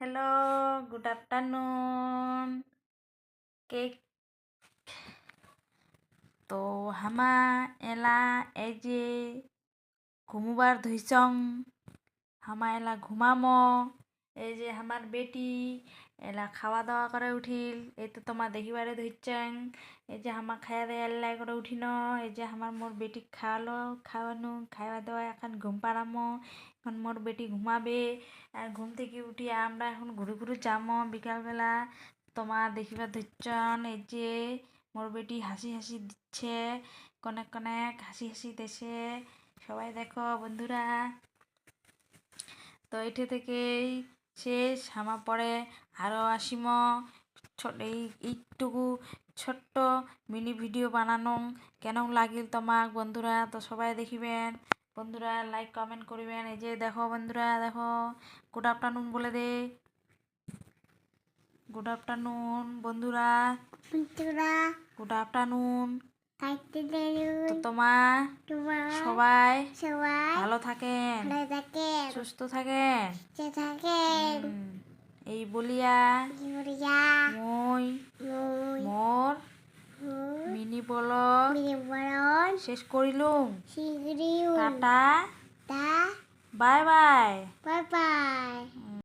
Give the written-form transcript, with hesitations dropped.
Hello, good afternoon. Cake. তো হামা এলা এই যে ঘুমবার ধইছং হামা এলা ঘুমামো এই যে আমার বেটি এলা খাওয়া দাওয়া করে উঠিল এই তো তোমার দেখিবারে ধরছেন এই যে হামা খাইয়া দেয়া এলাই করে উঠিন এই যে আমার মোর বেটি খাওয়ানো খাওয়া দাওয়া এখন ঘুম পাড়ামো এখন মোর বেটি ঘুমাবে আর ঘুম থেকে উঠি আমরা এখন ঘুরে ঘুরে যাবো বিকালবেলা তোমার দেখিবার ধরছন এই যে মোর বেটি হাসি হাসি দিচ্ছে কনেক কনেক হাসি হাসি দেশে সবাই দেখো বন্ধুরা। তো এটি থেকেই শেষ আমার পরে আরও আসিম এইটুকু ছোট্ট মিনি ভিডিও বানানো কেন লাগিল তোমাক বন্ধুরা। তো সবাই দেখিবেন বন্ধুরা, লাইক কমেন্ট করিবেন। এই যে দেখো বন্ধুরা, দেখো গুড আফটারনুন বলে দে। গুড আফটারনুন বন্ধুরা, গুড আফটারনুন। তো তোমার সবাই ভালো থাকেন, সুস্থ থাকেন। এই বলিয়া মই মোর মিনি ব্লগ শেষ করিলুম। Tata, bye bye.